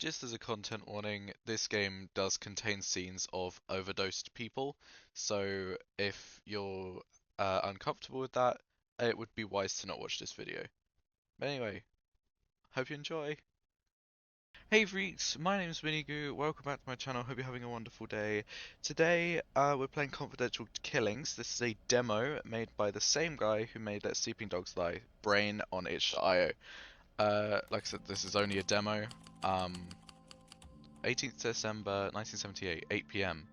Just as a content warning, this game does contain scenes of overdosed people, so if you're uncomfortable with that, it would be wise to not watch this video. But anyway, hope you enjoy. Hey freaks, my name's Minigoo, welcome back to my channel, hope you're having a wonderful day. Today, we're playing Confidential Killings. This is a demo made by the same guy who made Let Sleeping Dogs Lie, Brain on itch.io. Like I said, this is only a demo. Um, 18th December 1978, 8 p.m.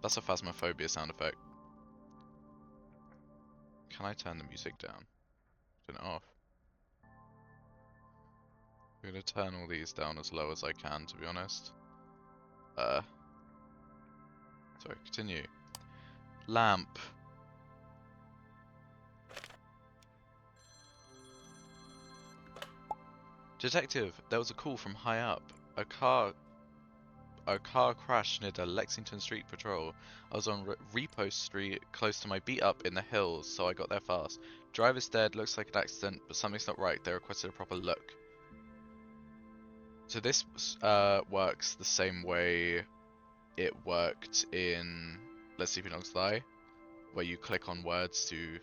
That's a Phasmophobia sound effect. Can I turn the music down? Turn it off. I'm gonna turn all these down as low as I can, to be honest. Sorry, continue. Lamp. Detective, there was a call from high up. A car crashed near the Lexington Street Patrol. I was on Repost Street, close to my beat up in the hills, so I got there fast. Driver's dead, looks like an accident, but something's not right. They requested a proper look. So this works the same way it worked in Let's See If Dogs Lie, where you click on words to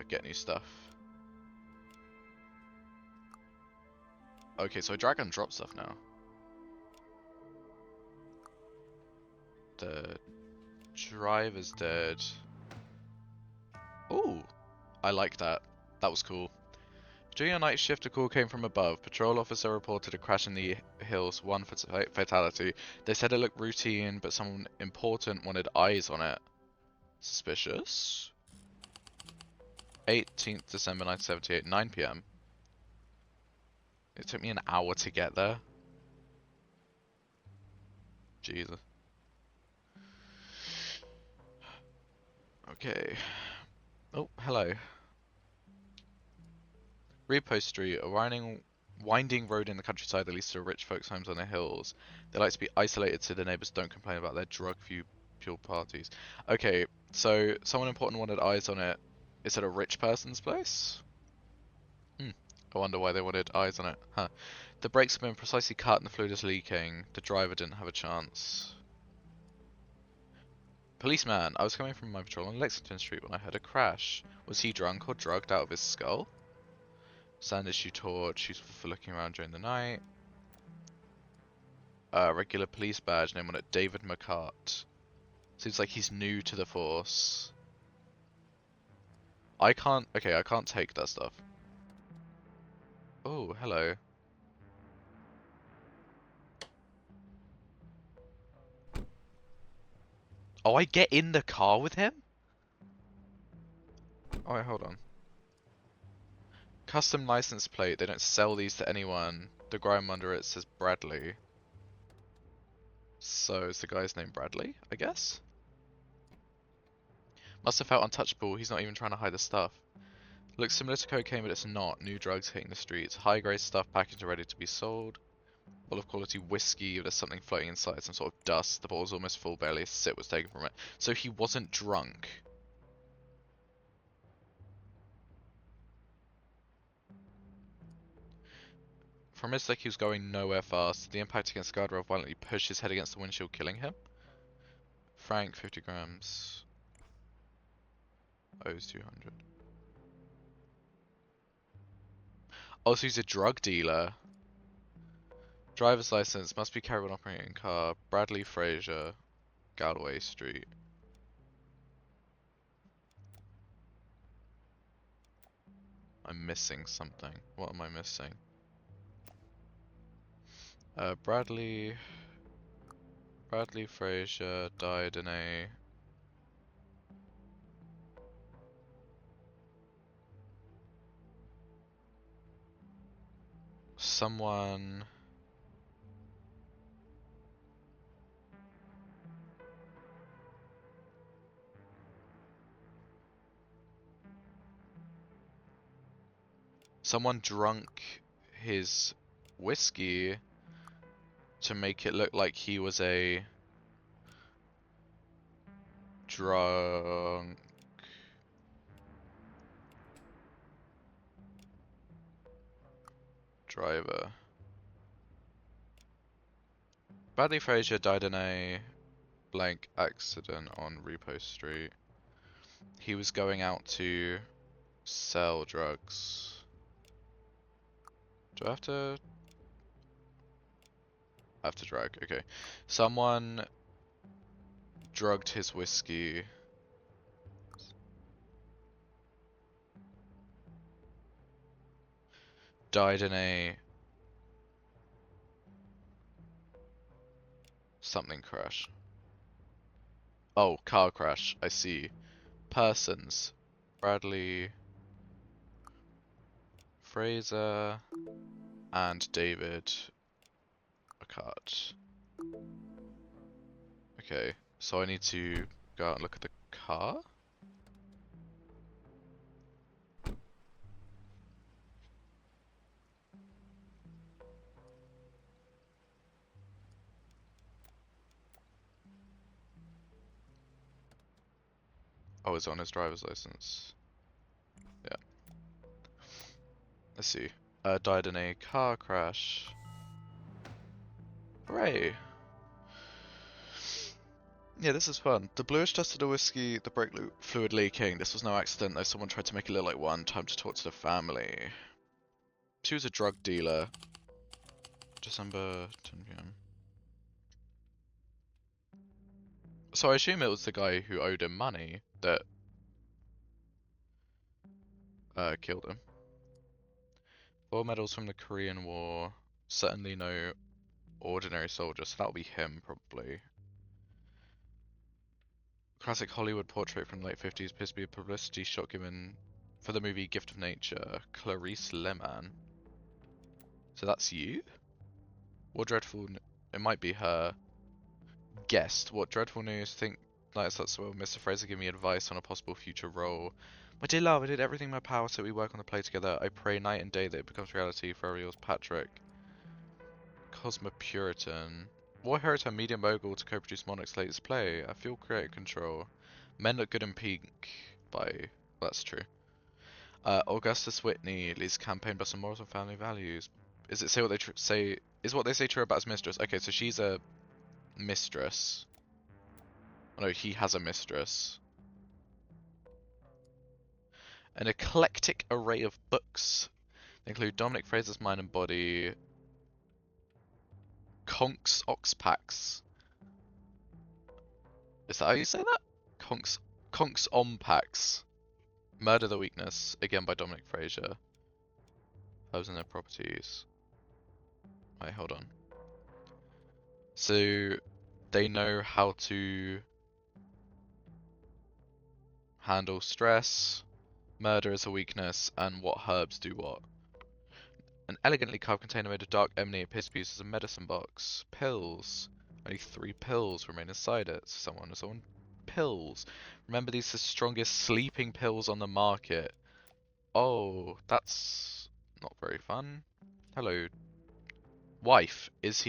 get new stuff. Okay, so I drag and drop stuff now. The driver's dead. Oh, I like that. That was cool. During a night shift, a call came from above. Patrol officer reported a crash in the hills, one fatality. They said it looked routine, but someone important wanted eyes on it. Suspicious? 18th December 1978, 9 p.m. It took me an hour to get there. Jesus. Okay. Oh, hello. Repost Street, a winding road in the countryside that leads to rich folks' homes on the hills. They like to be isolated so the neighbors don't complain about their drug-fueled parties. Okay, so someone important wanted eyes on it. Is it a rich person's place? I wonder why they wanted eyes on it. Huh. The brakes have been precisely cut and the fluid is leaking. The driver didn't have a chance. Policeman, I was coming from my patrol on Lexington Street when I heard a crash. Was he drunk or drugged out of his skull? Sand issue torch, useful for looking around during the night. Regular police badge, name on it, David McCart. Seems like he's new to the force. I can't take that stuff. Oh, hello. Oh, I get in the car with him? Oh, wait, hold on. Custom license plate, they don't sell these to anyone. The grime under it says Bradley. So is the guy's name Bradley, I guess? Must have felt untouchable, he's not even trying to hide the stuff. Looks similar to cocaine, but it's not. New drugs hitting the streets. High grade stuff packaged and ready to be sold. Bottle of quality whiskey, there's something floating inside, some sort of dust. The bottle's almost full, barely a sip was taken from it. So he wasn't drunk. For a mistake, he was going nowhere fast. The impact against the guardrail violently pushed his head against the windshield, killing him. Frank, 50 grams. Owes 200. Oh, so he's a drug dealer. Driver's license, must be carried when operating car. Bradley Fraser, Galloway Street. I'm missing something. What am I missing? Bradley Fraser died in a someone drunk his whiskey to make it look like he was a drunk driver. Bradley Frazier died in a blank accident on Repo Street. He was going out to sell drugs. Do I have to? I have to drag. Okay. Someone drugged his whiskey. Died in a something crash. Oh, car crash. I see. Persons. Bradley Fraser and David Burkhardt. Okay, so I need to go out and look at the car? Oh, it's on his driver's license. Yeah. Let's see. Died in a car crash. Hooray! Yeah, this is fun. The bluish dust of the whiskey, the brake fluid leaking. This was no accident, though someone tried to make it look like one. Time to talk to the family. She was a drug dealer. December 10 p.m. So I assume it was the guy who owed him money that killed him. 4 medals from the Korean War. Certainly no ordinary soldier, so that'll be him probably. Classic Hollywood portrait from the late 50s appears to be a publicity shot given for the movie Gift of Nature. Clarice Lehmann. So that's you? What dreadful... It might be her. Guest. What dreadful news? Think like that's well. Mr. Fraser give me advice on a possible future role. My dear love, I did everything in my power so we work on the play together. I pray night and day that it becomes reality. Forever yours, Patrick. Cosmopuritan. What hurt her medium mogul to co-produce Monarch's latest play? I feel creative control. Men look good in pink. That's true. Augustus Whitney leads a campaign based on morals and family values. Is it say what they say? Is what they say true about his mistress? Okay, so she's a mistress. Oh, no, he has a mistress. An eclectic array of books. They include Dominic Fraser's Mind and Body, Conks Oxpax. Is that how you say that? Conks Ompax. Murder the Weakness, again by Dominic Fraser. Herbs and their properties. Wait, hold on. So they know how to handle stress, murder as a weakness, and what herbs do what. An elegantly carved container made of dark ebony appears to be used as a medicine box. Pills. Only 3 pills remain inside it. Someone is on pills. Remember, these are the strongest sleeping pills on the market. Oh, that's not very fun. Hello. Wife. Is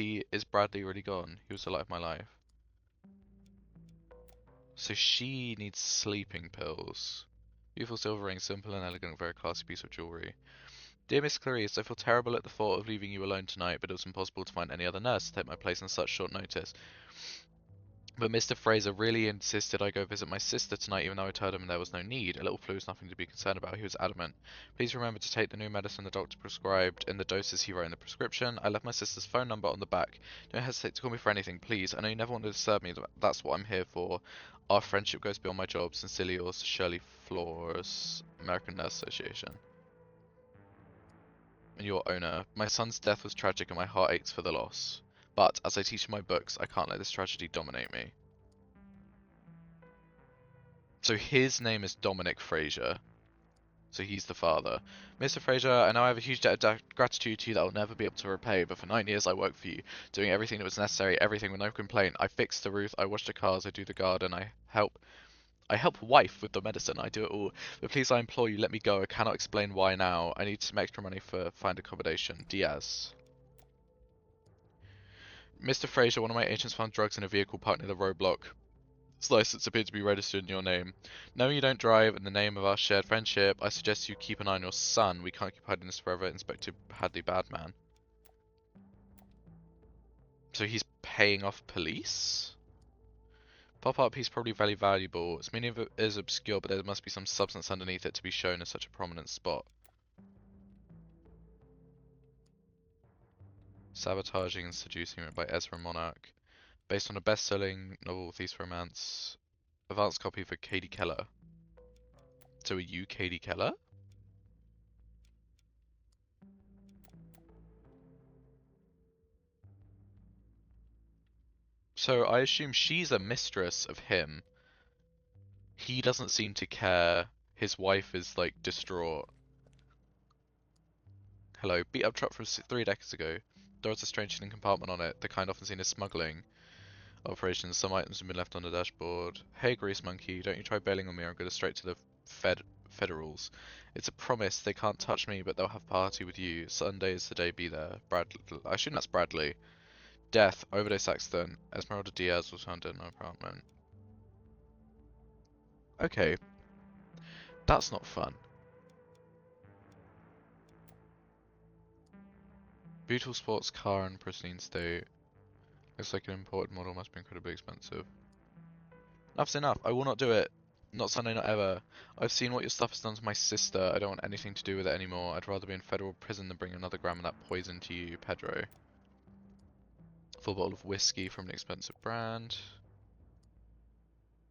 Bradley already gone? He was the light of my life. So she needs sleeping pills. Beautiful silver ring, simple and elegant, very classy piece of jewelry. Dear Miss Clarice, I feel terrible at the thought of leaving you alone tonight, but it was impossible to find any other nurse to take my place on such short notice. But Mr. Fraser really insisted I go visit my sister tonight, even though I told him there was no need. A little flu is nothing to be concerned about. He was adamant. Please remember to take the new medicine the doctor prescribed in the doses he wrote in the prescription. I left my sister's phone number on the back. Don't hesitate to call me for anything, please. I know you never want to disturb me. That's what I'm here for. Our friendship goes beyond my job. Sincerely yours, Shirley Flores, American Nurse Association. And your owner. My son's death was tragic and my heart aches for the loss. But, as I teach in my books, I can't let this tragedy dominate me. So his name is Dominic Fraser. So he's the father. Mr. Fraser, I know I have a huge debt of gratitude to you that I'll never be able to repay, but for 9 years I worked for you, doing everything that was necessary, everything with no complaint. I fixed the roof, I wash the cars, I do the garden, I help wife with the medicine, I do it all. But please, I implore you, let me go. I cannot explain why now. I need some extra money for find accommodation. Diaz. Mr. Fraser, one of my agents found drugs in a vehicle parked near the roadblock. license appeared to be registered in your name. Knowing you don't drive in the name of our shared friendship, I suggest you keep an eye on your son. We can't keep hiding this forever. Inspector Hadley Badman. So he's paying off police? Pop-up piece probably very valuable. Its meaning is obscure, but there must be some substance underneath it to be shown as such a prominent spot. Sabotaging and Seducing, written by Ezra Monarch. Based on a best-selling novel, Thief's Romance. Advanced copy for Katie Keller. So are you Katie Keller? So I assume she's a mistress of him. He doesn't seem to care. His wife is like distraught. Hello, beat up truck from 3 decades ago. There was a strange hidden compartment on it, the kind often seen as smuggling operations. Some items have been left on the dashboard. Hey, Grease Monkey, don't you try bailing on me or I'm going straight to the federals. It's a promise, they can't touch me, but they'll have a party with you. Sunday is the day, be there. Bradley, I assume that's Bradley. Death, overdose accident. Esmeralda Diaz was found in an apartment. Okay, that's not fun. Beautiful sports car in pristine state. Looks like an imported model, must be incredibly expensive. Enough's enough, I will not do it. Not Sunday, not ever. I've seen what your stuff has done to my sister. I don't want anything to do with it anymore. I'd rather be in federal prison than bring another gram of that poison to you, Pedro. Full bottle of whiskey from an expensive brand.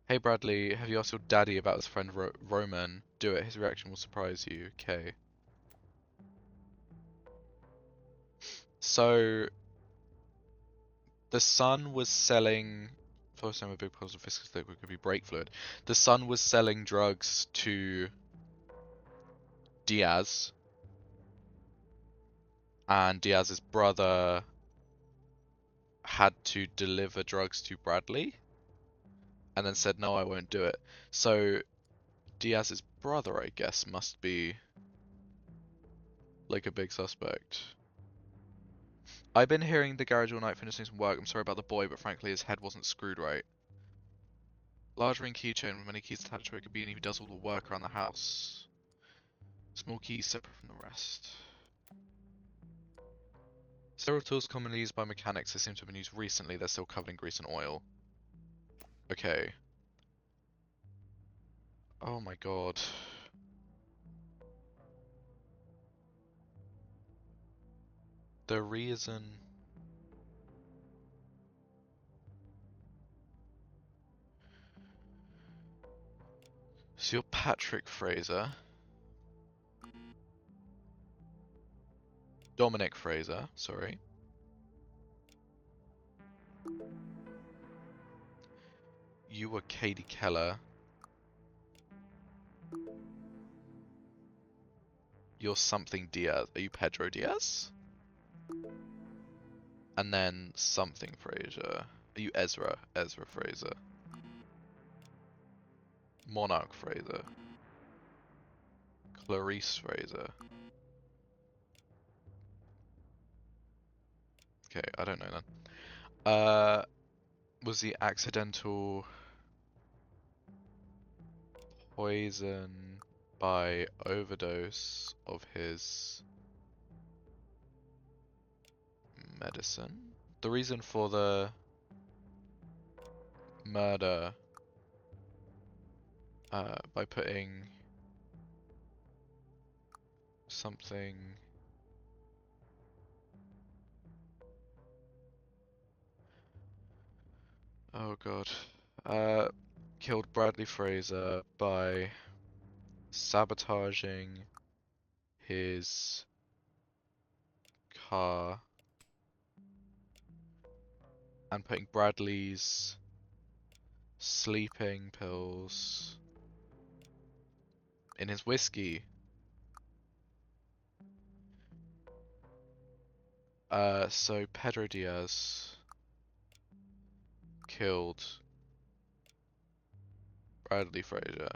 Hey Bradley, have you asked your daddy about his friend Roman? Do it, his reaction will surprise you. Okay. So, the son was selling... First time a big puzzle of viscous liquid could be brake fluid. The son was selling drugs to Diaz. And Diaz's brother had to deliver drugs to Bradley. And then said, no, I won't do it. So, Diaz's brother, I guess, must be like a big suspect. I've been hearing the garage all night finishing some work. I'm sorry about the boy, but frankly his head wasn't screwed right. Large ring keychain with many keys attached to it. Could be who does all the work around the house. Small keys separate from the rest. Several tools commonly used by mechanics that seem to have been used recently. They're still covered in grease and oil. Okay. Oh my god. The reason... So you're Patrick Fraser. Dominic Fraser, sorry. You were Katie Keller. You're something Diaz. Are you Pedro Diaz? And then something Fraser. Are you Ezra? Ezra Fraser. Monarch Fraser. Clarice Fraser. Okay, I don't know then. Was the accidental poison by overdose of his medicine? The reason for the murder by putting something... Oh god. Killed Bradley Fraser by sabotaging his car and putting Bradley's sleeping pills in his whiskey. So Pedro Diaz killed Bradley Fraser.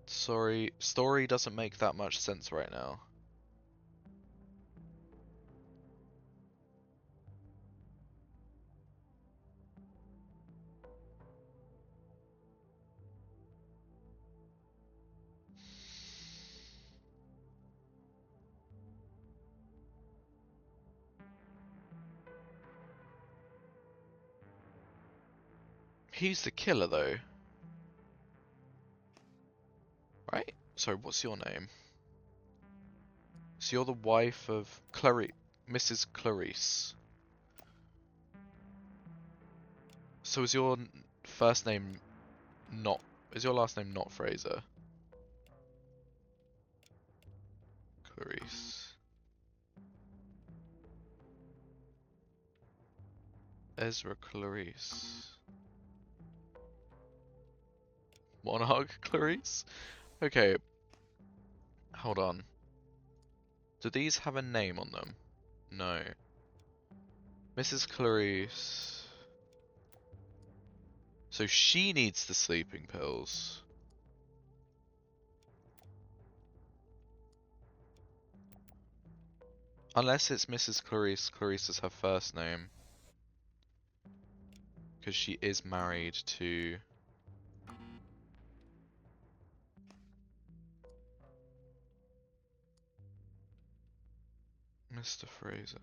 Sorry, story doesn't make that much sense right now. He's the killer though. Right? Sorry, what's your name? So you're the wife of Mrs. Clarice. So is your first name not... Is your last name not Fraser? Clarice. Ezra Clarice. Monarch Clarice? Okay. Hold on. Do these have a name on them? No. Mrs. Clarice. So she needs the sleeping pills. Unless it's Mrs. Clarice. Clarice is her first name. Because she is married to... Mr. Fraser.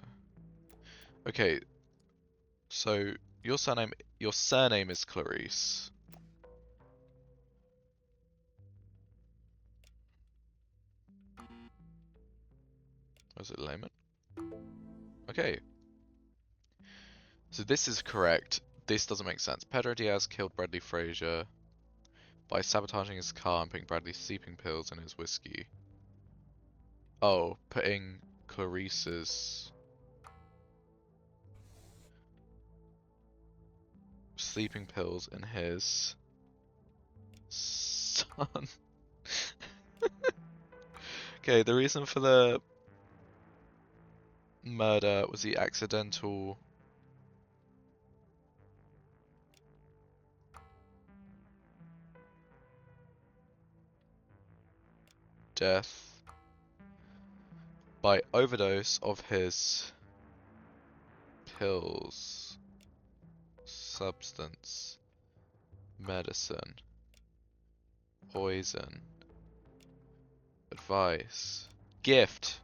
Okay, so your surname is Clarice. Was it Lehman? Okay. So this is correct. This doesn't make sense. Pedro Diaz killed Bradley Frazier by sabotaging his car and putting Bradley's sleeping pills in his whiskey. Oh, putting Clarice's sleeping pills in his son. Okay, the reason for the murder was the accidental death by overdose of his pills, substance, medicine, poison, advice, gift.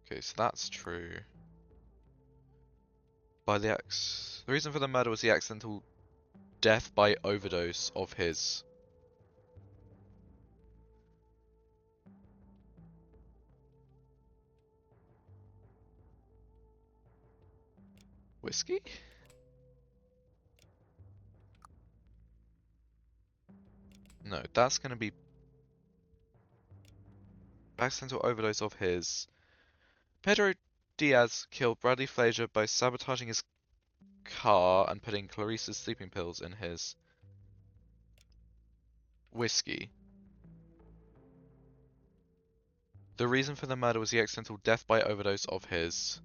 Okay, so that's true. The reason for the murder was the accidental death by overdose of his whiskey? No, that's gonna be accidental overdose of his. Pedro Diaz killed Bradley Frazier by sabotaging his car and putting Clarice's sleeping pills in his whiskey. The reason for the murder was the accidental death by overdose of his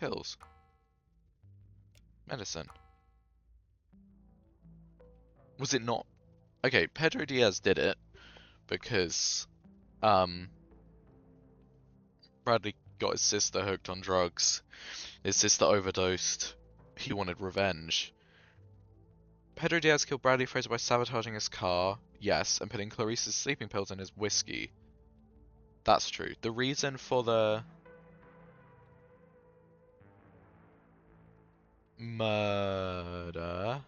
pills. Medicine. Was it not? Okay, Pedro Diaz did it because Bradley got his sister hooked on drugs. His sister overdosed. He wanted revenge. Pedro Diaz killed Bradley Fraser by sabotaging his car, yes, and putting Clarice's sleeping pills in his whiskey. That's true. The reason for the murder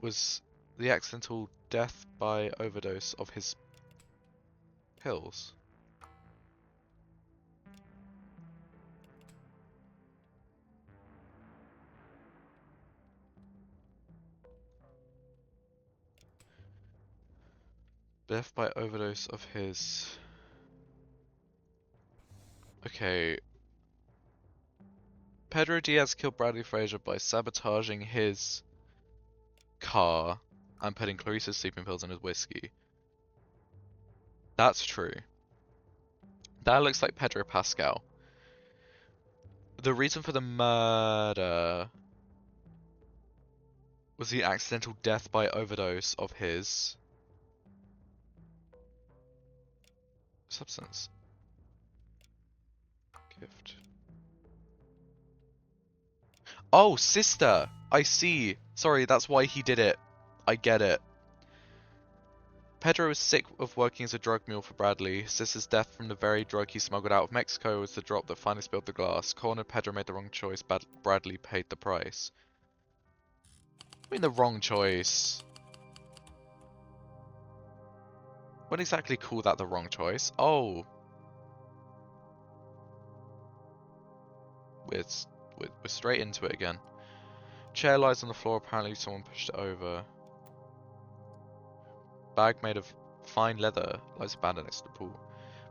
was the accidental death by overdose of his pills. Death by overdose of his... Okay. Pedro Diaz killed Bradley Fraser by sabotaging his car and putting Clarice's sleeping pills in his whiskey. That's true. That looks like Pedro Pascal. The reason for the murder was the accidental death by overdose of his substance. Gift. Oh, sister! I see. Sorry, that's why he did it. I get it. Pedro is sick of working as a drug mule for Bradley. His sister's death from the very drug he smuggled out of Mexico was the drop that finally spilled the glass. Cornered, Pedro made the wrong choice. Bradley paid the price. I mean, the wrong choice. Wouldn't exactly call that the wrong choice. Oh. We're straight into it again. Chair lies on the floor. Apparently someone pushed it over. Bag made of fine leather lies abandoned next to the pool.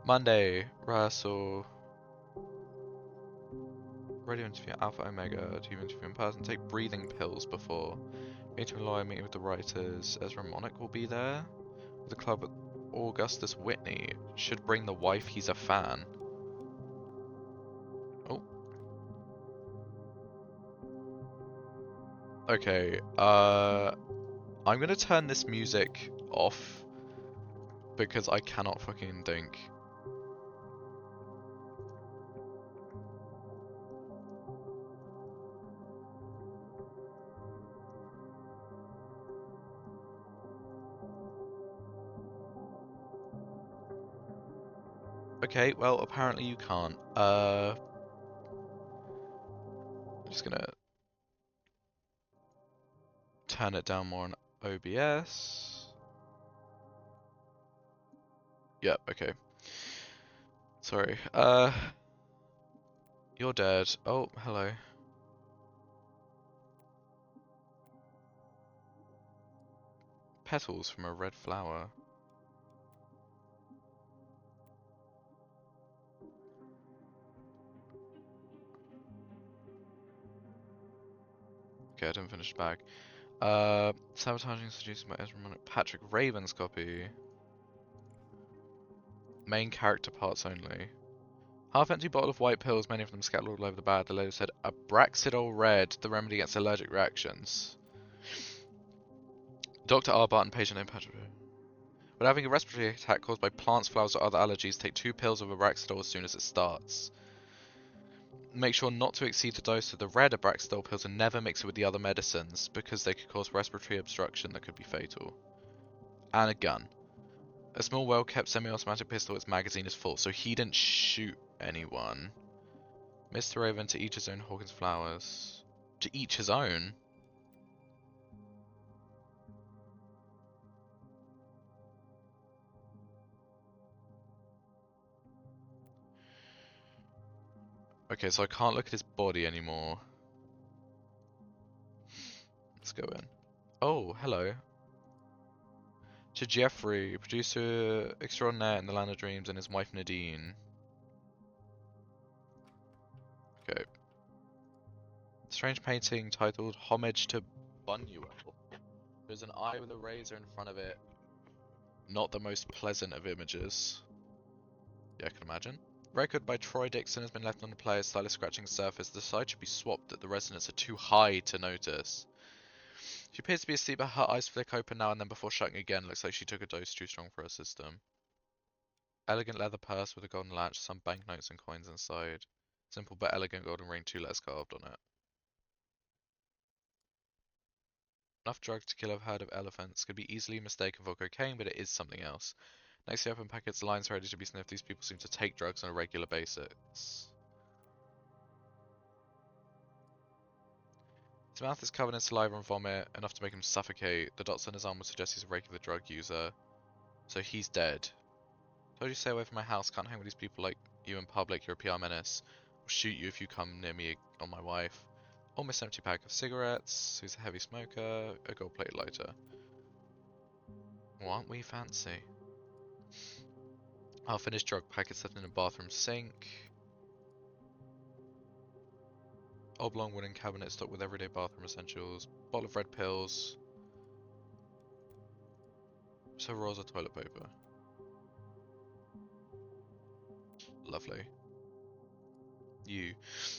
Monday. Rehearsal. Radio interview Alpha Omega. Team interview in person. Take breathing pills before. Meeting with lawyer. Meeting with the writers. Ezra Monick will be there. The club at Augustus Whitney. Should bring the wife. He's a fan. Oh. Okay. I'm gonna turn this music off because I cannot fucking think. Okay, well, apparently you can't. I'm just gonna turn it down more on OBS. Yep, okay. Sorry. You're dead. Oh, hello. Petals from a red flower. Okay, I didn't finish the bag. Sabotaging seduced by Ezra Monick. Patrick Raven's copy. Main character parts only. Half-empty bottle of white pills, many of them scattered all over the bag. The label said, Abraxidol Red, the remedy against allergic reactions. Dr. R. Barton, patient named Patrick. When having a respiratory attack caused by plants, flowers, or other allergies, take 2 pills of Abraxidol as soon as it starts. Make sure not to exceed the dose of the red Abraxidol pills and never mix it with the other medicines, because they could cause respiratory obstruction that could be fatal. And a gun. A small, well-kept semi-automatic pistol, its magazine is full, so he didn't shoot anyone. Mr. Raven, to each his own Hawkins flowers. To each his own? Okay, so I can't look at his body anymore. Let's go in. Oh, hello. To Jeffrey, producer extraordinaire in the Land of Dreams, and his wife Nadine. Okay. Strange painting titled Homage to Buñuel. There's an eye with a razor in front of it. Not the most pleasant of images. Yeah, I can imagine. Record by Troy Dixon has been left on the player's stylus scratching the surface. The side should be swapped that the resonance are too high to notice. She appears to be asleep, but her eyes flick open now and then before shutting again. Looks like she took a dose too strong for her system. Elegant leather purse with a golden latch, some banknotes and coins inside. Simple but elegant golden ring, 2 letters carved on it. Enough drugs to kill a herd of elephants. Could be easily mistaken for cocaine, but it is something else. Next to the open packets, lines ready to be sniffed. These people seem to take drugs on a regular basis. His mouth is covered in saliva and vomit, enough to make him suffocate. The dots on his arm would suggest he's a regular drug user. So he's dead. Told you to stay away from my house, can't hang with these people like you in public, you're a PR menace. I'll shoot you if you come near me or my wife. Almost empty pack of cigarettes, he's a heavy smoker, a gold-plated lighter. Well, aren't we fancy? I'll finish drug packet set in a bathroom sink. Oblong wooden cabinet stocked with everyday bathroom essentials. Bottle of red pills. Several rolls of toilet paper. Lovely. You.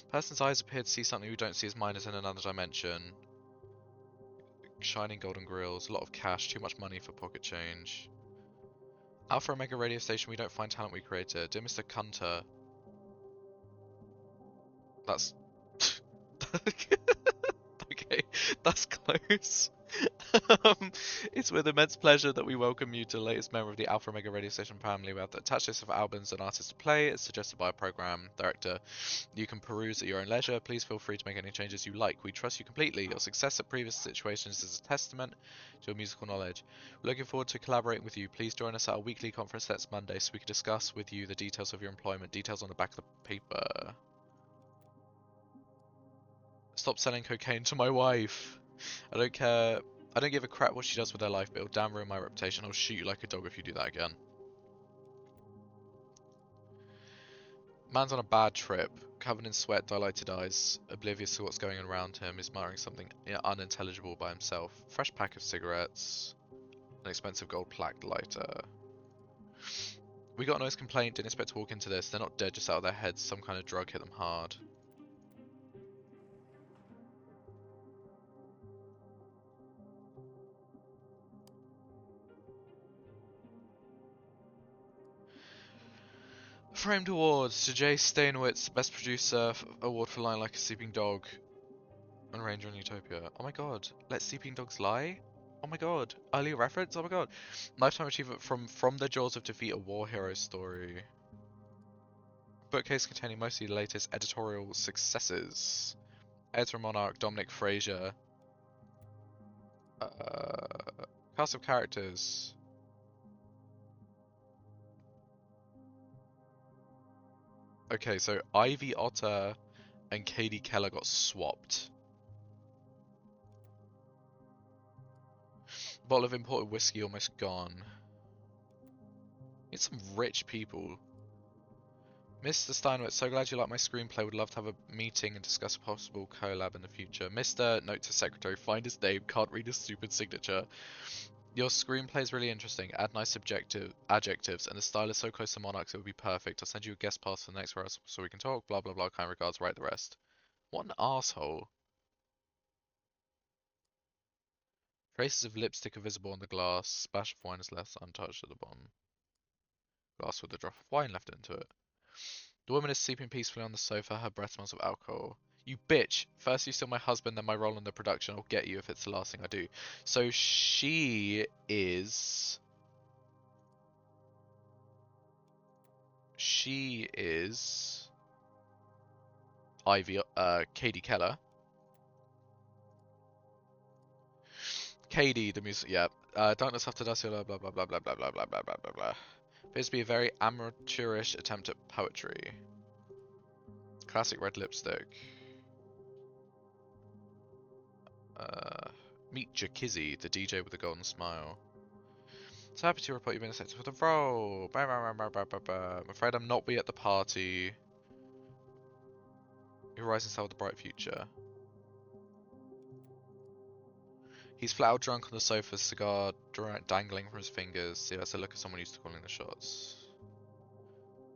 Person's eyes appear to see something we don't see as minors in another dimension. Shining golden grills, a lot of cash, too much money for pocket change. Alpha Omega radio station, we don't find talent we created. Dear Mr. Cunter. That's... okay, that's close. Um, it's with immense pleasure that we welcome you to the latest member of the Alpha Omega Radio Station family. We have the attached list of albums and artists to play, as suggested by a program director. You can peruse at your own leisure. Please feel free to make any changes you like. We trust you completely. Your success at previous situations is a testament to your musical knowledge. We're looking forward to collaborating with you. Please join us at our weekly conference next Monday so we can discuss with you the details of your employment. Details on the back of the paper. Stop selling cocaine to my wife. I don't care. I don't give a crap what she does with her life, but it'll damn ruin my reputation. I'll shoot you like a dog if you do that again. Man's on a bad trip, covered in sweat, dilated eyes, oblivious to what's going on around him, is muttering something unintelligible by himself. Fresh pack of cigarettes, an expensive gold plaque lighter. We got a noise complaint, didn't expect to walk into this. They're not dead, just out of their heads. Some kind of drug hit them hard. Framed awards to Jay Stainwitz, Best Producer Award for Lying Like a Sleeping Dog, and Ranger in Utopia. Oh my god, Let Sleeping Dogs Lie? Oh my god, early reference? Oh my god. Lifetime achievement from the Jaws of Defeat, a war hero story. Bookcase containing mostly the latest editorial successes. Ezra Monarch, Dominic Frazier. Cast of characters. Okay, so Ivy Otter and Katie Keller got swapped. Bottle of imported whiskey almost gone. It's some rich people. Mr. Steinwitz, so glad you like my screenplay. Would love to have a meeting and discuss a possible collab in the future. Mr. Note to Secretary, find his name, can't read his stupid signature. Your screenplay is really interesting. Add nice subjective adjectives, and the style is so close to Monarchs it would be perfect. I'll send you a guest pass for the next rehearsal so we can talk. Blah blah blah. Kind regards. Write the rest. What an asshole. Traces of lipstick are visible on the glass. Splash of wine is left untouched at the bottom. Glass with a drop of wine left into it. The woman is sleeping peacefully on the sofa. Her breath smells of alcohol. You bitch! First you steal my husband, then my role in the production. I'll get you if it's the last thing I do. So she is... Ivy, Katie Keller. Katie, the music, yeah. Darkness After Dusk, blah blah blah blah blah blah blah blah blah blah blah blah. Appears to be a very amateurish attempt at poetry. Classic red lipstick. Meet Jakizzy, the DJ with the golden smile. So happy to report you've been accepted for the role. I'm afraid I'm not be at the party. Your rising star with a bright future. He's flat out drunk on the sofa, cigar dangling from his fingers. See, that's a look of someone used to calling the shots.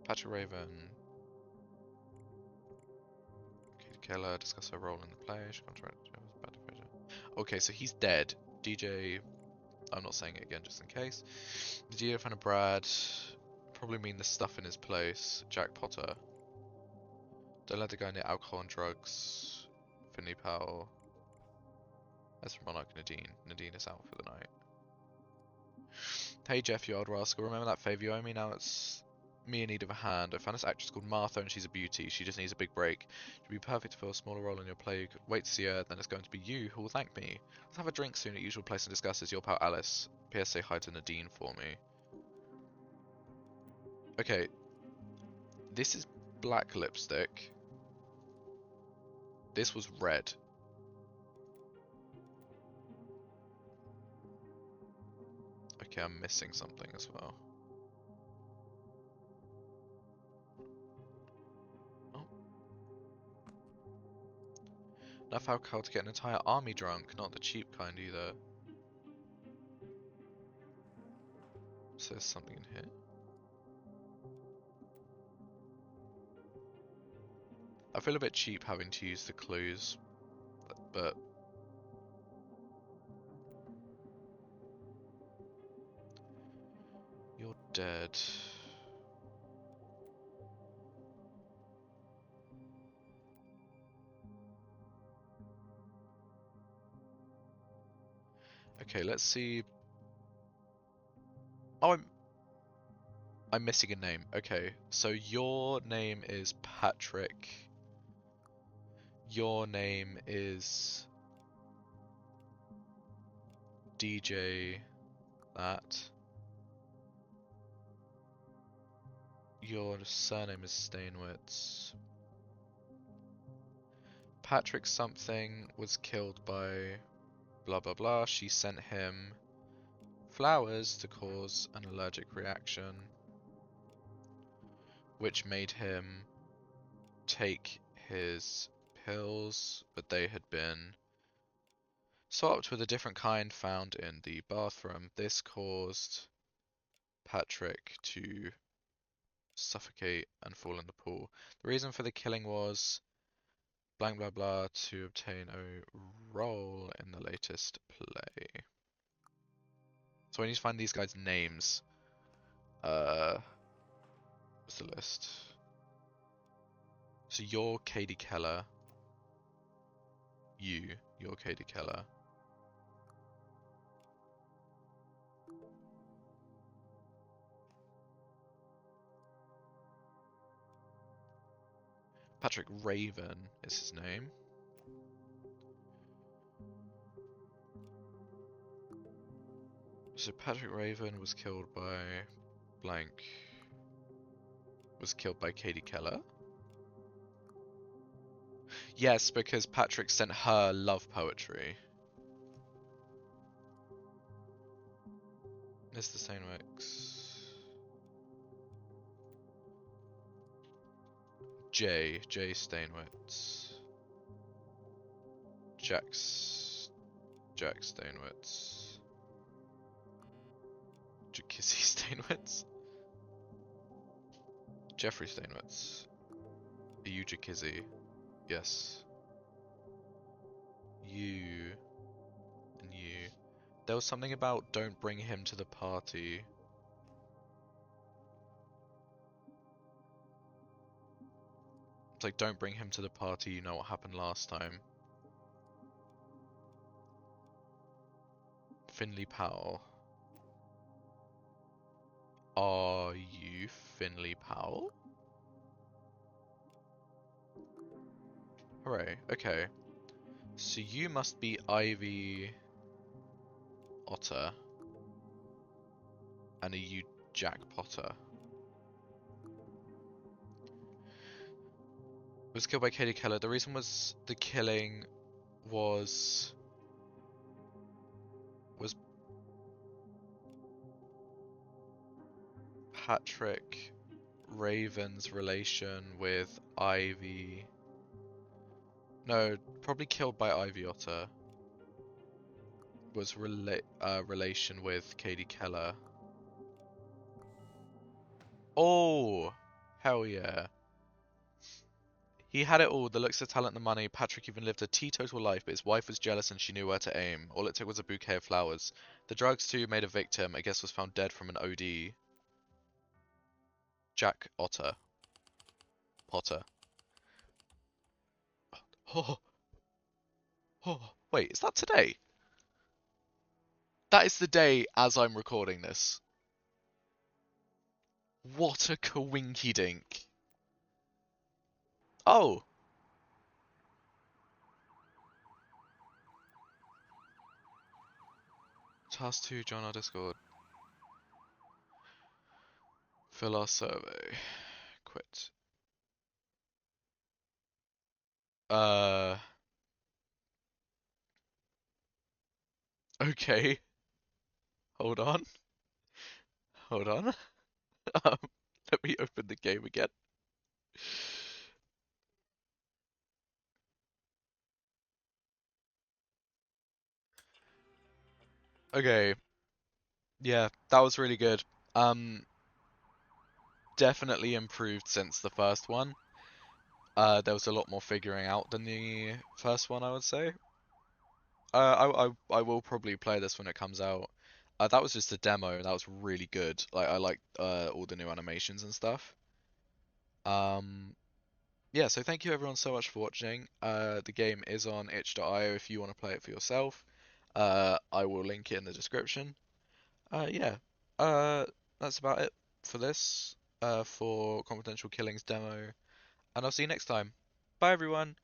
Patrick Raven. Katie Keller, discuss her role in the play. She contract. Okay, so he's dead. DJ. I'm not saying it again just in case. The DJ friend of Brad. Probably mean the stuff in his place. Jack Potter. Don't let the guy near alcohol and drugs. Finley Powell. That's from Monarch Nadine. Nadine is out for the night. Hey Jeff, you old rascal. Remember that favour you owe me? Now it's me in need of a hand. I found this actress called Martha and she's a beauty. She just needs a big break. She'd be perfect to fill a smaller role in your play. You could wait to see her, then it's going to be you who will thank me. Let's have a drink soon at usual place and discuss as your pal Alice. P.S. say hi to Nadine for me. Okay. This is black lipstick. This was red. Okay, I'm missing something as well. Oh. Enough alcohol to get an entire army drunk, not the cheap kind either. So there's something in here. I feel a bit cheap having to use the clues, but you're dead. Okay, let's see. Oh, I'm missing a name. Okay, so your name is Patrick. Your name is DJ that. Your surname is Stainwitz. Patrick something was killed by blah blah blah. She sent him flowers to cause an allergic reaction, which made him take his pills, but they had been swapped with a different kind found in the bathroom. This caused Patrick to suffocate and fall in the pool. The reason for the killing was blank blah blah to obtain a role in the latest play. So I need to find these guys' names. What's the list? So you're Katie Keller. You're Katie Keller. Patrick Raven is his name. So Patrick Raven was killed by blank. Was killed by Katie Keller. Yes, because Patrick sent her love poetry. Mr. Stainwix. J Stainwitz. Jack Stainwitz. Jakissy Stainwitz. Jeffrey Stainwitz. Are you Jakissy? Yes. You and you. There was something about don't bring him to the party. It's like don't bring him to the party, you know what happened last time. Finley Powell. Are you Finley Powell? Hooray, okay. So you must be Ivy Otter. And are you Jack Potter? Was killed by Katie Keller. The reason was the killing was Patrick Raven's relation with Ivy. No, probably killed by Ivy Otter. Was relation with Katie Keller. Oh, hell yeah. He had it all, the looks, the talent, the money. Patrick even lived a teetotal life, but his wife was jealous and she knew where to aim. All it took was a bouquet of flowers. The drugs too made a victim, I guess was found dead from an OD. Jack Otter. Potter. Oh, oh, wait, is that today? That is the day as I'm recording this. What a coinky dink. Oh. Task 2, join our Discord. Fill our survey. Quit. Okay. Hold on. Hold on. Let me open the game again. Okay. Yeah, that was really good. Definitely improved since the first one. There was a lot more figuring out than the first one, I would say. I will probably play this when it comes out. That was just a demo. That was really good. Like I liked all the new animations and stuff. Yeah, so thank you everyone so much for watching. The game is on itch.io if you want to play it for yourself. I will link it in the description. Yeah. Uh, that's about it for this. For Confidential Killings demo, and I'll see you next time. Bye, everyone.